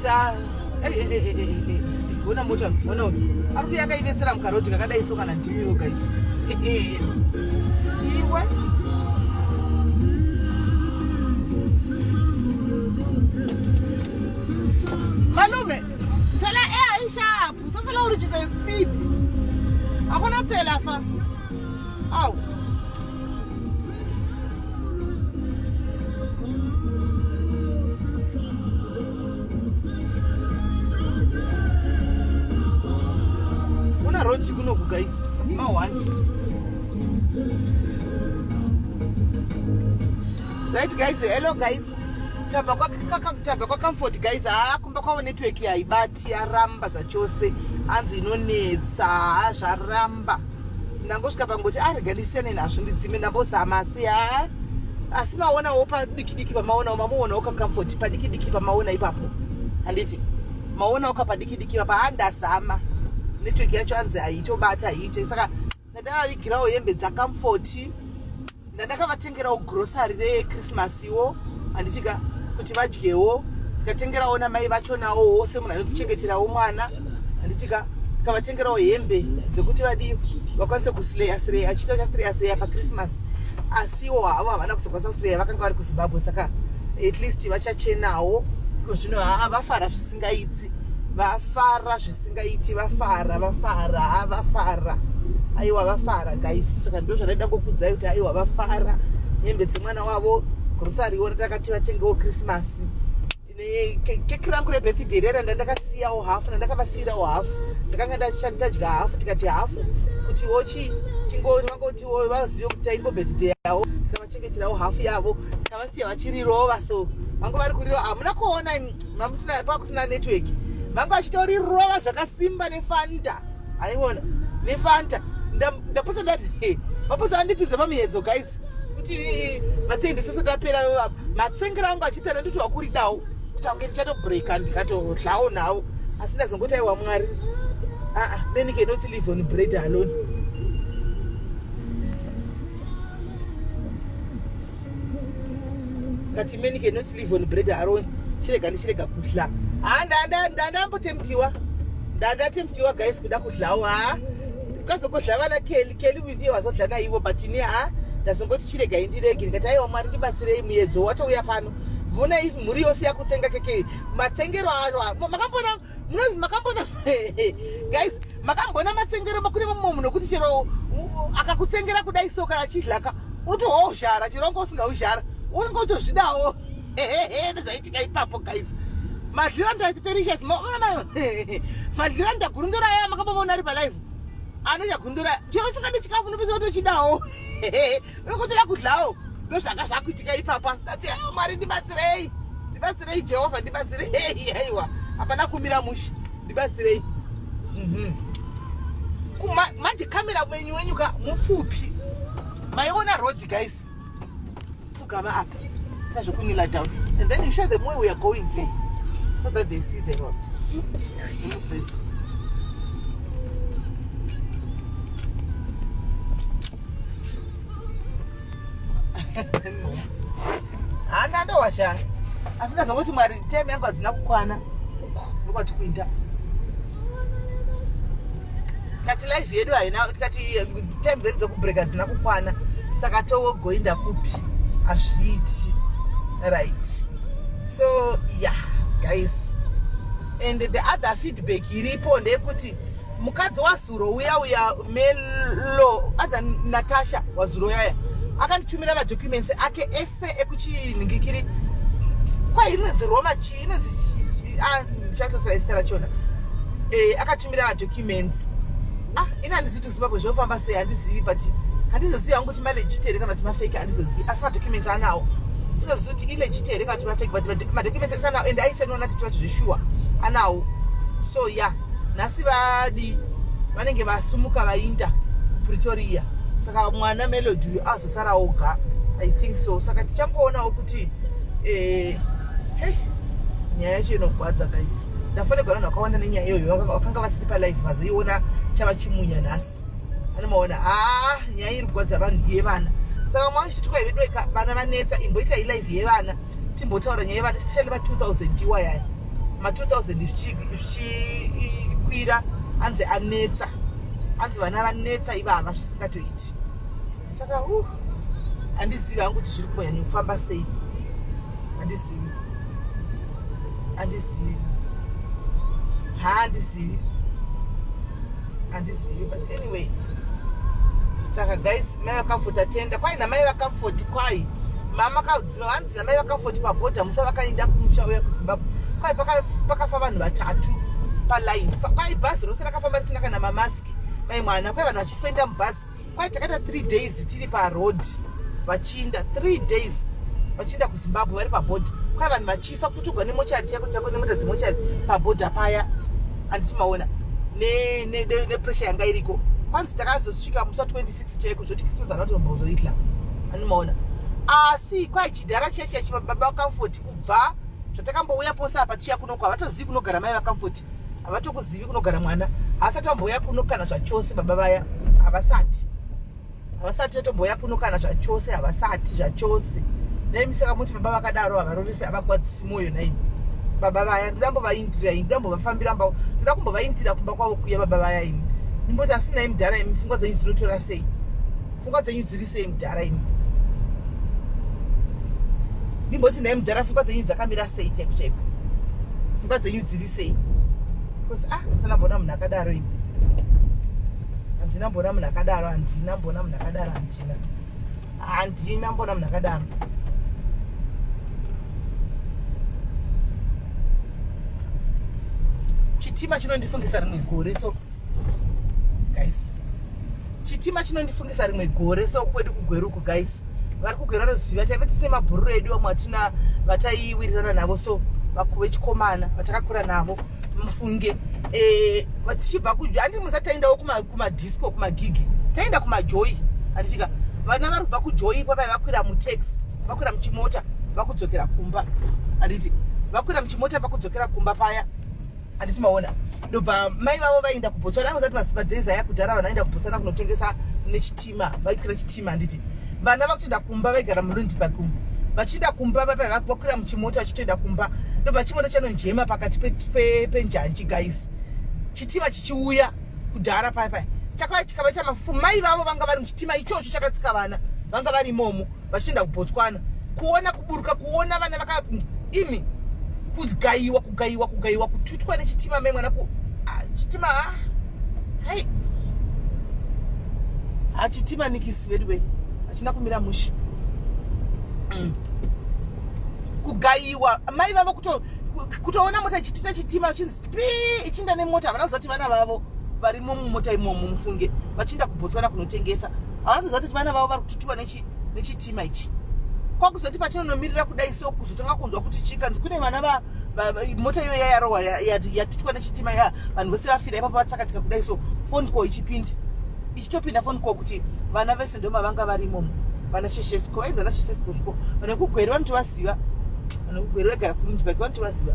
guys. Bona moto, bona. Ari yakaivesera mukaroti kakadai so kana ndimiwo guys. Iwe. Malume, tsela sharp. Sasala uri chisa speed. Akona tsela fa. Au. Una road kuno guys. Ma one. Right guys, hello guys. Tamba kwa comfort guys. Kumba kwa network ya ibati ya ramba zvachose. Anzi inonetsa zvaramba. Ndangosvika pangoti reganisiyane nazvo ndizime ndambozama asi maonawo padikidiki pamaona mamuonawo kakomfort padikidiki pamaona ipapo handiti maonawo kapadikidiki papa ndazama network yacho anzi haitobata haite saka ndakavigirawo hembe dzakomfort ndandakavatengerawo grocery rechristmas iwo handitika kuti vadyewo ndikatengerawo namai vachonawo semunhu anotichengeterawo mwana handitika kavatengerawo hembe dzekuti vadiyo vakwanise kusileya achita chasileya paChristmas asiwo havo havana kuzokwanisa kusileya vakanga vari kuZimbabwe saka at least vachachenawo zvino vafara zvisingaiti vafara aiwa vafara guys saka ndo zvadaida kukudzai kuti aiwa vafara hembe dzemwana wavo grocerywo ndakati vatengewo Christmas keki rangu rebirthday rera ndakasiyawo hafu ndakavasiyirawo hafu ndakanga ndadya hafu tikati hafu kuti wochi tingoti vazive kuti taingo birthday yavo tikavachengeterawo hafu yavo tavasiya vachirirova so vangu vari kurirova hamuna kuona pakusina network vangu vachitorirova zvakasimba nefanta aiona nefanta ndaposa ndati vaposa vandipinza pamuhedzo guys kuti vatendi sese ndapera matsengero angu achitsana ndoti wakuridawo tange ndichatobreaka ndikatodlawo nawo asi ndazongoti aiwa mwari then cannot live on bread alone kati many cannot live on bread alone ndichirega kudla ndandatemtiwa guys kuda kudlawo kazokodla vana keli ndiye wazodla naivo but ini ndazongoti chirega indirege ndikati aiwa mwari ndibatsirei muedzo watouya pano mvuna ivi mhuri yose yakutenga keke matsengero aro makambona guys makambona matsengero makune mumwe munhu kuti chero akakutsengera kudai so kana achidlaka unotohozhara chirongo usingauzhara unenge utozvidawo ndozvaitika ipapo guys madhiranda delicious madhiranda gurundura aya makambona ari palive anochagundura chero singadi chikafu unopesa kutochidawo unokotoda kudlawo ndozvanga zvakuitika ipapo asi ndati aiwa mwari ndibatsirei jehovha ndibatsirei aiwa hapana kumira mushe ndibatsirei manje kamera wenyuka mupfupi maiona road guys pfugama apa tazvokunila down and then you show them where we are going there so that they see the road. Move this. Ndandowasha asi ndazongoti mwari time yangu hadzina kukwana ndokwati kuinda kati life yedu haina kati time dzedu dzokubreaka hadzina kukwana saka togoinda kupi hazviiti right so yeah guys and the other feedback iripo ndeyekuti mukadzi wazuro uya melo other Natasha wazuro yaya akanditumira madocuments ake ese ekuchiningikiri kwa inonzi Roma inonzi chatosira rachona akatumira madocuments ina handizivi kuti Zimbabwe zvofamba sei handizivi but handizozivi hangu kuti malegit here kana kuti mafake handizozivi asi madocuments anawo singazivi kuti ilegit here kana kuti mafake but madocuments ese anawo and aisenona kuti vacho zveshuwa anawo so yeah nhasi vadi vanenge vasumuka vainda Pretoria saka mwana Melody azosara oga I think so saka tichamboonawo kuti nyaya yacho inogwadza guys ndafonegwa vanhu vakawanda nenyaya iyoyo vakanga vasiri palive vazoiona chava chimunya nhasi anomaona nyaya iri kugwadza vanhu yevana saka mwana chitituka ivedoika vana vanetsa imboita ilive yevana timbotaura nyaya yevana especially va 2000 iwayaya ma2000 zvichikwira anzi anetsa, anzi vana vanetsa ivava zvisingatoiti. Saka handizivi hangu kuti zviri kumbonyanya kufamba sei, handizivi but anyway. Saka guys, mai vaComfort atenda kwai namai vaComfort kwai mama kaudziva hanzi namai vaComfort pabhodha musa vakaenda kumusha uya kuZimbabwe kwai pakafa vanhu 3 paline, kwai bhazi rose rakafamba risina kana mamaski mai mwana, kwai vanhu vachifenda mubhazi, kwai takaita 3 days tiri paroad vachiinda 3 days vachiinda kuZimbabwe vari pabhodha, kwai vanhu vachifa kutotugwa nemochari chako nemota dzemochari pabhodha paya, handiti maona nepressure yanga iriko. Kwanzi takazosvika musa 26 chaiko zvoti Christmas akatombozoitla, anomaona. Asi kwai chidhara cheche chibaba vaComfort kubva zvatakambouya pose apa tiya kuno havatozivi kunogara mai vaComfort, havatokuzivi kunogara mwana, havasati vamboya kuno kana zvachose baba vaya, havasati vatomboya kuno kana zvachose, havasati zvachose. Naimi saka muti baba vakadaro havarorese havagwadzisi mwoyo naimi baba vaya. Ndoda mbovaindira imi, ndoda mbovafambira mbao, ndoda kumbovaindira kumba kwavo kuya baba vaya imi. Nimboti asina imi mudhara imi, pfungwa dzenyu dzinotora sei? Pfungwa dzenyu dziri sei mudhara imi? Nimboti naimi mudhara pfungwa dzenyu dzakamira sei chaiko chaiko? Pfungwa dzenyu dziri sei? Because asina mbona munhu akadaro imi. Handina mbona munhu akadaro, handina mbona munhu akadaro, handina mbona munhu akadaro. Chitima chinondifungisa rimwe gore, so guys, chitima chinondifungisa rimwe gore, so kwedu kugweruku guys, vari kugwera roziva taive tine mabhururu edu vamwe vatina vataiwirirana navo, so vakuve chikomana vatakakura navo mufunge. Tichibva handi musa taendawo kumadisco kumagigi, taenda kumajoyi, handitika vana vari kubva kujoyi papai vakwira mutaxi, vakwira muchimota vakudzokera kumba, handiti vakwira muchimota vakudzokera kumba paya, handiti maona. Ndobva mai vavo vaenda kuBotswana, vazati madhezi aya kudhara vanaenda kuBotswana kunotengesa nechitima, vaikwira chitima, handiti vana vakutoenda kumba vaigara muRundipaka umu, vachienda kumba papai vakwira muchimota vachitoenda kumba, ndobva chimota chanonjema pakati penjanji guys, chitima chichiuya kudhara paya chakauya chikava chamafufu. Mai vavo vanga vari muchitima ichocho chakatsika vana, vanga vari imomo vachienda kuBotswana, kuona kuburuka, kuona vana vaka imi kugayiwa kututwa nechitima mai mwana chitima hai chitima nikisi vedwe hachina kumira mushe kugayiwa. Mai vavo kutoona mota ichituta chitima chinzi ichinda nemota, havana kuzati vana vavo varimo mumota imomo mufunge vachienda kuBotswana kunotengesa, havana kuzati vana vavo vari kututwa nechitima ichi. Kwakuzoti pachinonomirira kudai so kuzotanga kunzwa kuti chikanzi kune vana mota iyo yayarohwa yatutwa nechitima ya vanhu vose vafira ipapo vatsakatika kudai so phone call ichitopinda phone call kuti vana vese ndoma vanga vari imomo, vana Sheshesco vaizana Sheshesco sko, vana kugweri vanotovaziva, vana kugweri vaigara kuRundipaka vanotovaziva,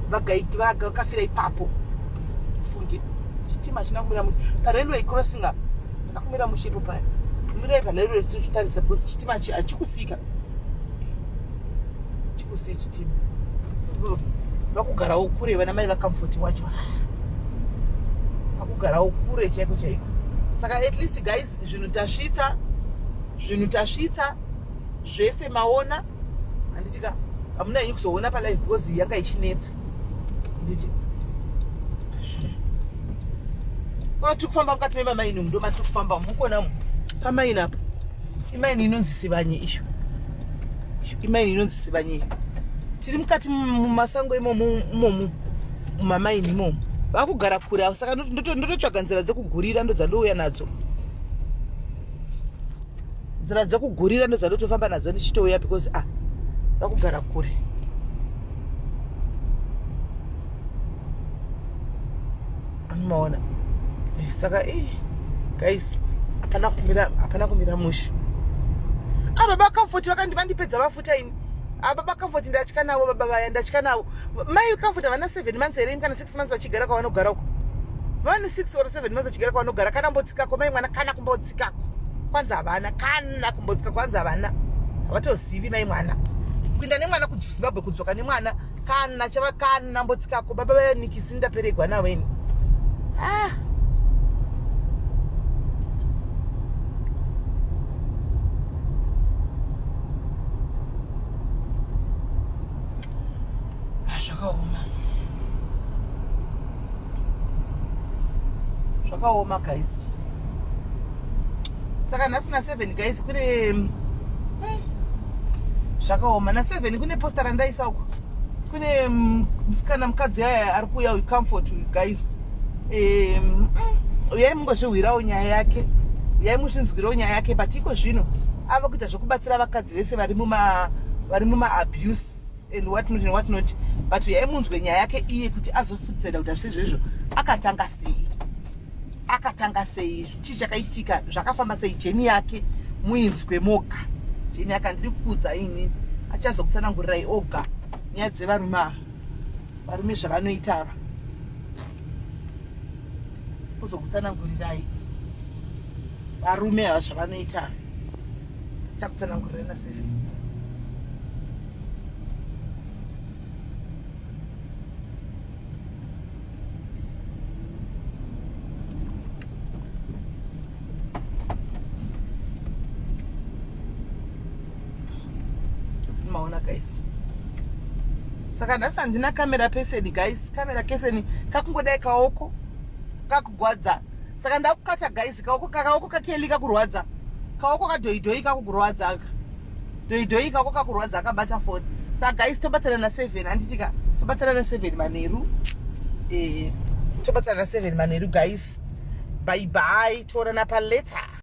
vakafira ipapo funge. Chitima china kumira parailway crossing up, akakumira mushepo paya mirai parailway tichitarisa because chitima hachikusika chitima vakugarawo kure vana mai vaComfort wacho, vakugarawo kure chaiko chaiko. Saka at least guys, zvinhu tasvitsa zvese maona, handitika hamuna henyu kuzoona palive because yanga ichinetsa, handiti kana tiri kufamba mukati memaini umu, ndo matiri kufamba mukona pamaini apo, imaini inonzi Sivanye isho, imaini inonzi Sivanye. Tiri mukati mumasango imomo mumamaini imomo, vakugara kure, saka ndototsvaga nzira dzekugurira, ndo dzandouya nadzo, nzira dzekugurira ndo dzandotofamba nadzo ndichitouya because vakugara kure. Anomaona saka guys, hapana kumira mushe. Baba Comfort vakandipedza mafuta ini, baba Comfort ndatya navo, baba vaya ndatya navo. Mai Comfort havana 7 months here kana 6 months vachigara kwavanogara uko, vane 6 or 7 months vachigara kwavanogara. Kana mbotsikako mai mwana, kana kumbotsikako kwanza havana, kana kumbotsika kwanza havana, havatozivi mai mwana, kuinda nemwana kuZimbabwe kudzoka nemwana kana chava kana mbotsikako baba vanikisi ndaperegwa naweni. Zvakaoma guys. Saka nhasi na 7 guys kune zvakaoma na 7 kune posta randaisa uko. Kune musikana mukadzi yaya ari kuuya uComfort guys. Uyai mungozvihwirawo nyaya yake. Uyai mushinzwirawo nyaya yake patiko zvino ava kuita zvokubatsira vakadzi vese vari muma abuse and what not. But uyai munzwe nyaya yake iye kuti azofudzira kuti zvezvo akatanga sei chii chakaitika zvakafamba sei jeni yake muinzwe moga. Jeni yake ndiri kuudza ini achazokutsanangurirai oga nyaya dzevarume zvavanoita ava kuzokutsanangurirai varume ava zvavanoita chakutsanangurirai na 7. Maona guys. Saka ndasa ndina kamera peseni guys. Kamera keseni kakungodai kaoko kakugwadza. Saka ndakukata guys kaoko kakeli kakurwadza. Kaoko kadhoidhoi kakurwadza aka. Dhoidhoi kako kakurwadza akabata phone. Saka guys tobatsana na 7 handitika. Tobatsana na 7 manheru. Tobatsana na 7 manheru guys. Bye bye. Toonana pa later.